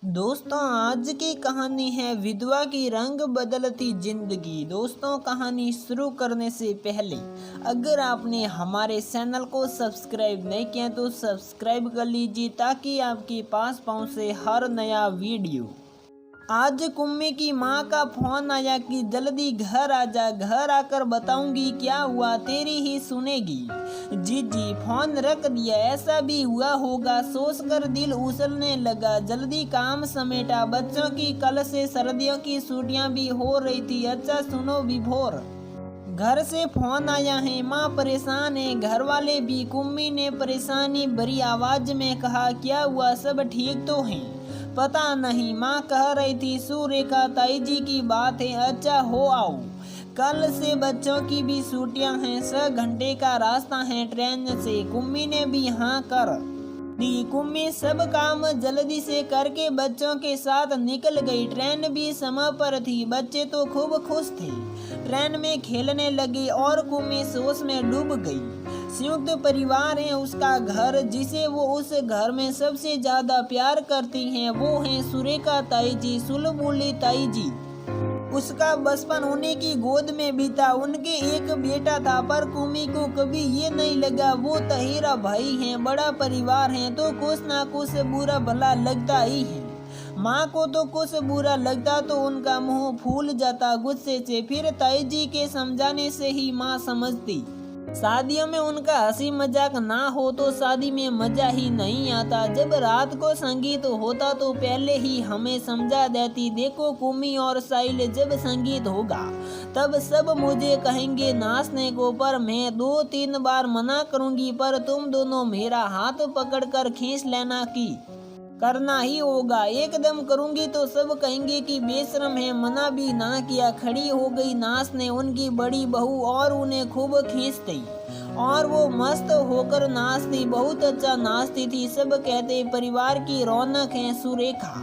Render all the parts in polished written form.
दोस्तों आज की कहानी है विधवा की रंग बदलती जिंदगी। दोस्तों कहानी शुरू करने से पहले अगर आपने हमारे चैनल को सब्सक्राइब नहीं किया तो सब्सक्राइब कर लीजिए ताकि आपके पास पहुंचे हर नया वीडियो। आज कुम्मी की माँ का फोन आया कि जल्दी घर आ जा, घर आकर बताऊंगी क्या हुआ, तेरी ही सुनेगी। जी जी फोन रख दिया। ऐसा भी हुआ होगा सोचकर दिल उछलने लगा। जल्दी काम समेटा। बच्चों की कल से सर्दियों की छुट्टियां भी हो रही थी। अच्छा सुनो विभोर, घर से फोन आया है, माँ परेशान है, घर वाले भी। कुम्मी ने परेशानी भरी आवाज में कहा, क्या हुआ, सब ठीक तो है? पता नहीं, माँ कह रही थी सुरेखा ताई जी की बात है। अच्छा हो आओ, कल से बच्चों की भी छुट्टियां हैं, 6 घंटे का रास्ता है ट्रेन से। कुम्मी ने भी हाँ कर दी। कुम्मी सब काम जल्दी से करके बच्चों के साथ निकल गई। ट्रेन भी समय पर थी। बच्चे तो खूब खुश थे, ट्रेन में खेलने लगे और कुम्मी सोच में डूब गई। संयुक्त परिवार है उसका घर, जिसे वो उस घर में सबसे ज्यादा प्यार करती हैं, वो है सुरेखा ताई जी, सुलबुली ताई जी। उसका बचपन उन्हीं की गोद में बीता। उनके एक बेटा था, पर कुमी को कभी ये नहीं लगा वो तहीरा भाई है, बड़ा परिवार है तो कुछ ना कुछ बुरा भला लगता ही है। माँ को तो कुछ बुरा लगता तो उनका मुंह फूल जाता गुस्से से। फिर ताई जी के समझाने से ही माँ समझती। शादियों में उनका हंसी मजाक ना हो तो शादी में मजा ही नहीं आता। जब रात को संगीत होता तो पहले ही हमें समझा देती, देखो कुमी और साहिल जब संगीत होगा तब सब मुझे कहेंगे नाचने को, पर मैं 2-3 बार मना करूंगी, पर तुम दोनों मेरा हाथ पकड़कर खींच लेना कि करना ही होगा। एकदम करूंगी तो सब कहेंगे कि बेशरम है, मना भी ना किया। खड़ी हो गई नाचने उनकी बड़ी बहू और उन्हें खूब खींचती और वो मस्त होकर नाचती, बहुत अच्छा नाचती थी। सब कहते परिवार की रौनक है सुरेखा।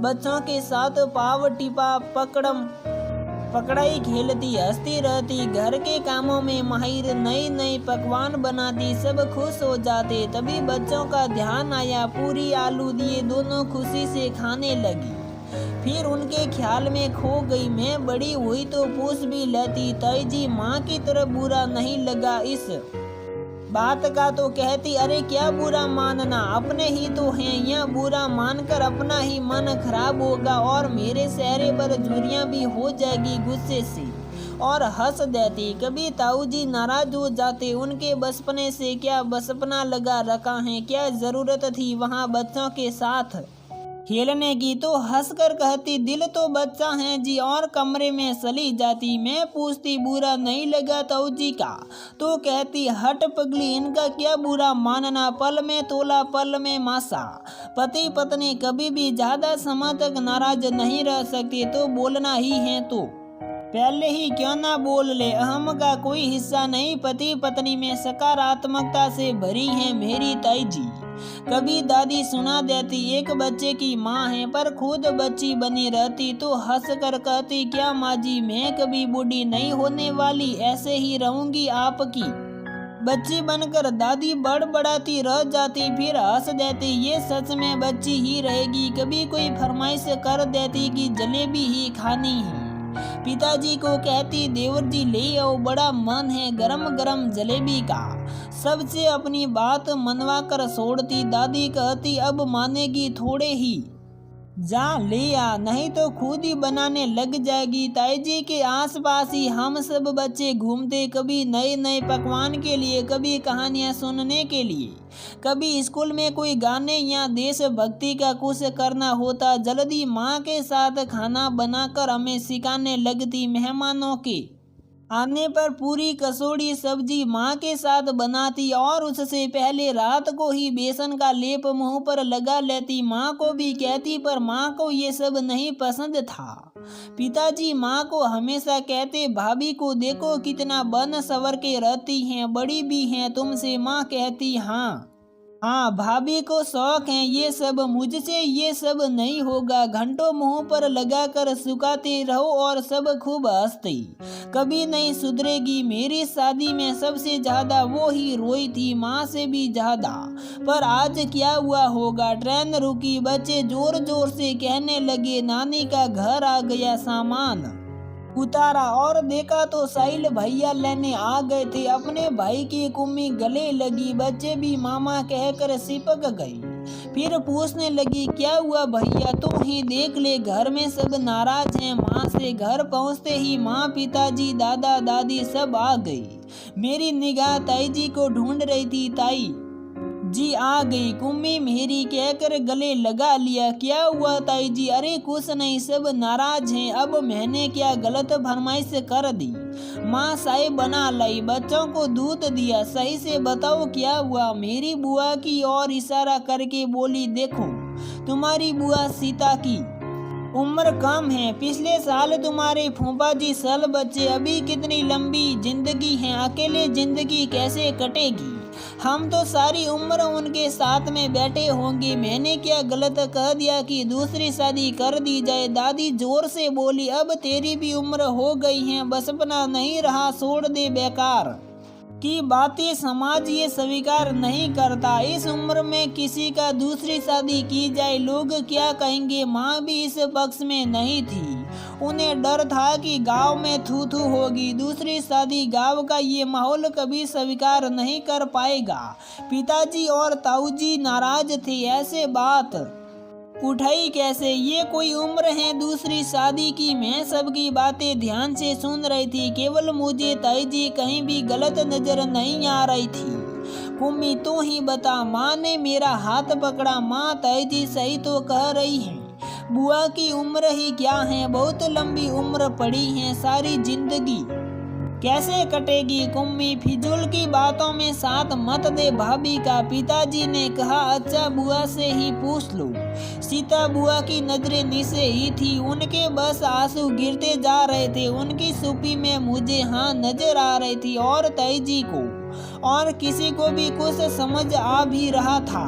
बच्चों के साथ पाव टिपा पकड़म पकड़ाई खेलती, हंसती रहती, घर के कामों में माहिर, नई नई पकवान बनाती, सब खुश हो जाते। तभी बच्चों का ध्यान आया, पूरी आलू दिए, दोनों खुशी से खाने लगी। फिर उनके ख्याल में खो गई। मैं बड़ी हुई तो पूछ भी लेती, ताई जी माँ की तरफ बुरा नहीं लगा इस बात का तो कहती, अरे क्या बुरा मानना, अपने ही तो हैं। यह बुरा मानकर अपना ही मन खराब होगा और मेरे चेहरे पर झुर्रियां भी हो जाएगी गुस्से से, और हंस देती। कभी ताऊ जी नाराज हो जाते, उनके बचपने से क्या बचपना लगा रखा है, क्या जरूरत थी वहाँ बच्चों के साथ खेलने की। तो हंसकर कहती, दिल तो बच्चा है जी, और कमरे में चली जाती। मैं पूछती बुरा नहीं लगा ताऊ जी का, तो कहती हट पगली, इनका क्या बुरा मानना, पल में तोला पल में मासा। पति पत्नी कभी भी ज्यादा समय तक नाराज नहीं रह सकते, तो बोलना ही है तो पहले ही क्यों ना बोल ले, अहम का कोई हिस्सा नहीं। पति पत्नी में सकारात्मकता से भरी है मेरी ताई जी। कभी दादी सुना देती, एक बच्चे की माँ है पर खुद बच्ची बनी रहती, तो हंस कर कहती, क्या माँ जी मैं कभी बूढ़ी नहीं होने वाली, ऐसे ही रहूंगी आपकी बच्ची बनकर। दादी बड़बड़ाती रह जाती, फिर हंस देती, ये सच में बच्ची ही रहेगी। कभी कोई फरमाइश कर देती कि जलेबी ही खानी है। पिताजी को कहती, देवर जी ले आओ, बड़ा मन है गरम गरम जलेबी का। सबसे अपनी बात मनवा कर छोड़ती। दादी कहती, अब मानेगी थोड़े ही, जा ले आ, नहीं तो खुद ही बनाने लग जाएगी। ताई जी के आसपास ही हम सब बच्चे घूमते, कभी नए नए पकवान के लिए, कभी कहानियां सुनने के लिए, कभी स्कूल में कोई गाने या देशभक्ति का कुछ करना होता, जल्दी माँ के साथ खाना बनाकर हमें सिखाने लगती। मेहमानों के आने पर पूरी कचौड़ी सब्जी माँ के साथ बनाती और उससे पहले रात को ही बेसन का लेप मुंह पर लगा लेती। माँ को भी कहती, पर माँ को ये सब नहीं पसंद था। पिताजी माँ को हमेशा कहते, भाभी को देखो कितना बन सवर के रहती हैं, बड़ी भी हैं तुमसे। माँ कहती, हाँ हाँ, भाभी को शौक है ये सब, मुझसे ये सब नहीं होगा। घंटों मुंह पर लगाकर सुखाते रहो और सब खूब हंसते। कभी नहीं सुधरेगी। मेरी शादी में सबसे ज्यादा वो ही रोई थी, माँ से भी ज्यादा। पर आज क्या हुआ होगा। ट्रेन रुकी, बच्चे जोर जोर से कहने लगे नानी का घर आ गया। सामान उतारा और देखा तो साहिल भैया लेने आ गए थे। अपने भाई की कुम्मी गले लगी, बच्चे भी मामा कहकर सिपक गए। फिर पूछने लगी क्या हुआ भैया, तू ही देख ले घर में सब नाराज हैं माँ से। घर पहुँचते ही माँ, पिताजी, दादा दादी सब आ गए। मेरी निगाह ताई जी को ढूंढ रही थी। ताई जी आ गई। कुम्मी मेरी कहकर गले लगा लिया। क्या हुआ ताई जी। अरे कुछ नहीं, सब नाराज हैं। अब मैंने क्या गलत फरमाइश कर दी। माँ चाय बना लाई, बच्चों को दूध दिया। सही से बताओ क्या हुआ। मेरी बुआ की ओर इशारा करके बोली देखो तुम्हारी बुआ सीता की उम्र कम है। पिछले साल तुम्हारे फूफा जी साल बच्चे। अभी कितनी लंबी जिंदगी है, अकेले जिंदगी कैसे कटेगी। हम तो सारी उम्र उनके साथ में बैठे होंगे। मैंने क्या गलत कह दिया कि दूसरी शादी कर दी जाए। दादी जोर से बोली अब तेरी भी उम्र हो गई है, बचपना नहीं रहा, छोड़ दे बेकार की बातें। समाज ये स्वीकार नहीं करता। इस उम्र में किसी का दूसरी शादी की जाए लोग क्या कहेंगे। माँ भी इस पक्ष में नहीं थी। उन्हें डर था कि गांव में थू थू होगी। दूसरी शादी गांव का ये माहौल कभी स्वीकार नहीं कर पाएगा। पिताजी और ताऊजी नाराज थे। ऐसे बात उठाई कैसे, ये कोई उम्र है दूसरी शादी की। मैं सबकी बातें ध्यान से सुन रही थी, केवल मुझे ताई जी कहीं भी गलत नजर नहीं आ रही थी। कुम्मी तू ही बता। माँ ने मेरा हाथ पकड़ा। माँ ताई जी सही तो कह रही हैं। बुआ की उम्र ही क्या है, बहुत लंबी उम्र पड़ी है। सारी जिंदगी कैसे कटेगी। कुम्मी फिजूल की बातों में साथ मत दे भाभी का। पिताजी ने कहा अच्छा बुआ से ही पूछ लो। सीता बुआ की नजरें नीचे ही थी, उनके बस आंसू गिरते जा रहे थे। उनकी सूपी में मुझे हाँ नजर आ रही थी और ताई जी को और किसी को भी कुछ समझ आ भी रहा था,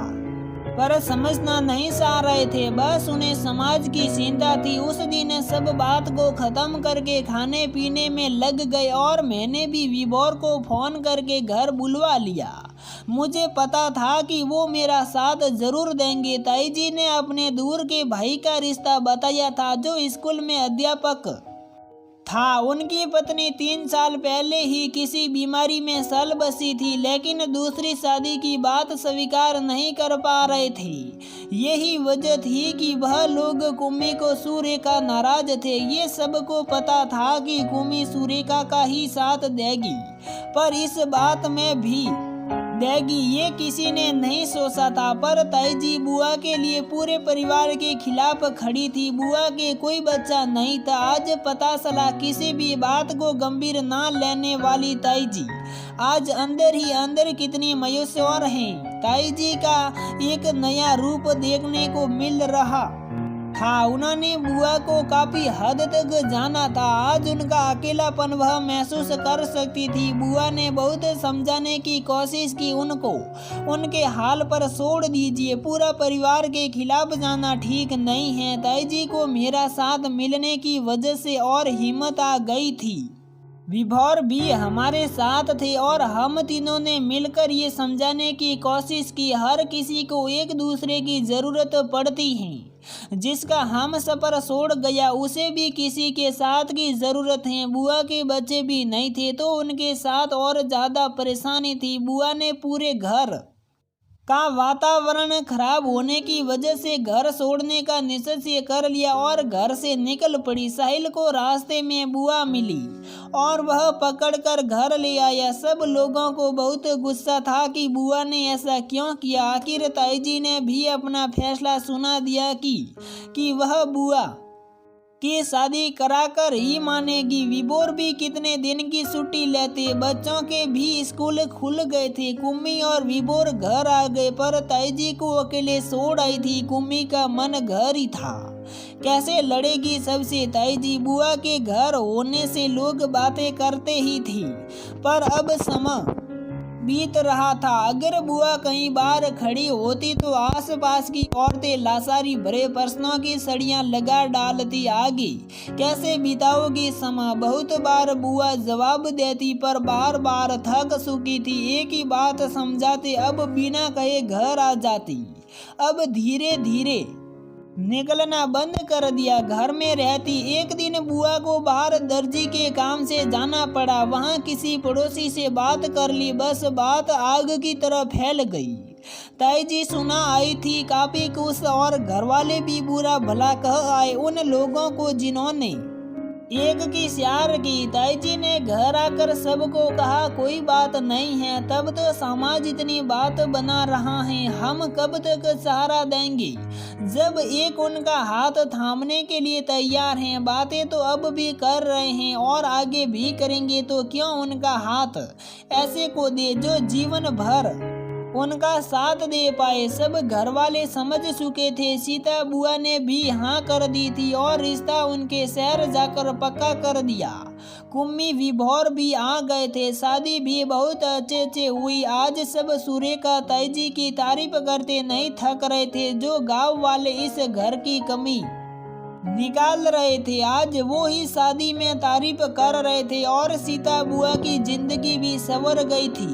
पर समझना नहीं चाह रहे थे। बस उन्हें समाज की चिंता थी। उस दिन सब बात को खत्म करके खाने पीने में लग गए और मैंने भी विभोर को फोन करके घर बुलवा लिया। मुझे पता था कि वो मेरा साथ जरूर देंगे। ताई जी ने अपने दूर के भाई का रिश्ता बताया था जो स्कूल में अध्यापक था। उनकी पत्नी 3 साल पहले ही किसी बीमारी में सल बसी थी, लेकिन दूसरी शादी की बात स्वीकार नहीं कर पा रहे थे। यही वजह थी कि वह लोग कुम्मी को सुरेखा नाराज थे। ये सबको पता था कि कुम्मी सुरेखा का ही साथ देगी, पर इस बात में भी देगी ये किसी ने नहीं सोचा था। पर ताई जी बुआ के लिए पूरे परिवार के खिलाफ खड़ी थी। बुआ के कोई बच्चा नहीं था। आज पता चला किसी भी बात को गंभीर ना लेने वाली ताई जी आज अंदर ही अंदर कितनी मायूस हैं। ताई जी का एक नया रूप देखने को मिल रहा था। उन्होंने बुआ को काफी हद तक जाना था। आज उनका अकेलापन वह महसूस कर सकती थी। बुआ ने बहुत समझाने की कोशिश की उनको, उनके हाल पर छोड़ दीजिए, पूरा परिवार के खिलाफ जाना ठीक नहीं है। ताई जी को मेरा साथ मिलने की वजह से और हिम्मत आ गई थी। विभोर भी हमारे साथ थे और हम तीनों ने मिलकर ये समझाने की कोशिश की हर किसी को एक दूसरे की जरूरत पड़ती है। जिसका हम सफर छोड़ गया उसे भी किसी के साथ की जरूरत है। बुआ के बच्चे भी नहीं थे तो उनके साथ और ज्यादा परेशानी थी। बुआ ने पूरे घर का वातावरण खराब होने की वजह से घर छोड़ने का निश्चय कर लिया और घर से निकल पड़ी। साहिल को रास्ते में बुआ मिली और वह पकड़कर घर ले आया। सब लोगों को बहुत गुस्सा था कि बुआ ने ऐसा क्यों किया। आखिर ताई जी ने भी अपना फैसला सुना दिया कि वह बुआ की शादी कराकर ही मानेगी। विभोर भी कितने दिन की छुट्टी लेते, बच्चों के भी स्कूल खुल गए थे। कुम्मी और विभोर घर आ गए पर ताई जी को अकेले छोड़ आई थी। कुम्मी का मन घर ही था, कैसे लड़ेगी सबसे। ताई जी बुआ के घर होने से लोग बातें करते ही थी, पर अब समा बीत रहा था। अगर बुआ कई बार खड़ी होती तो आसपास की औरतें लासारी भरे प्रश्नों की सड़ियां लगा डालती। आगे कैसे बिताओगी समा, बहुत बार बुआ जवाब देती पर बार बार थक चुकी थी। एक ही बात समझाते, अब बिना कहे घर आ जाती। अब धीरे धीरे निकलना बंद कर दिया, घर में रहती। एक दिन बुआ को बाहर दर्जी के काम से जाना पड़ा। वहां किसी पड़ोसी से बात कर ली, बस बात आग की तरह फैल गई। ताई जी सुना आई थी, काफी खुश, और घरवाले भी बुरा भला कह आए उन लोगों को जिन्होंने एक की स्यार की। ताई जी ने घर आकर सबको कहा, कोई बात नहीं है, तब तो समाज इतनी बात बना रहा है, हम कब तक सहारा देंगे। जब एक उनका हाथ थामने के लिए तैयार हैं, बातें तो अब भी कर रहे हैं और आगे भी करेंगे, तो क्यों उनका हाथ ऐसे को दे जो जीवन भर उनका साथ दे पाए। सब घर वाले समझ चुके थे, सीता बुआ ने भी हाँ कर दी थी और रिश्ता उनके शहर जाकर पक्का कर दिया। कुम्मी विभोर भी आ गए थे, शादी भी बहुत अच्छे हुई। आज सब सुरेखा ताई जी की तारीफ करते नहीं थक रहे थे, जो गांव वाले इस घर की कमी निकाल रहे थे, आज वो ही शादी में तारीफ कर रहे थे और सीता बुआ की जिंदगी भी संवर गई थी।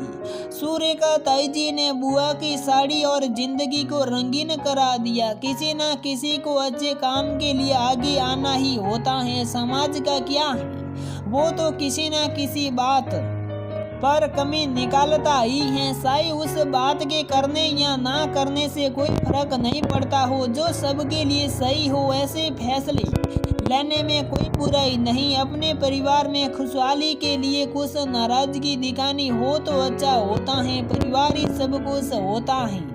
सुरेखा ताई जी ने बुआ की साड़ी और जिंदगी को रंगीन करा दिया। किसी न किसी को अच्छे काम के लिए आगे आना ही होता है, समाज का क्या है, वो तो किसी न किसी बात पर कमी निकालता ही है। साई उस बात के करने या ना करने से कोई फर्क नहीं पड़ता हो, जो सबके लिए सही हो। ऐसे फैसले लेने में कोई बुराई नहीं। अपने परिवार में खुशहाली के लिए कुछ नाराजगी दिखानी हो तो अच्छा होता है, परिवार ही सब कुछ होता है।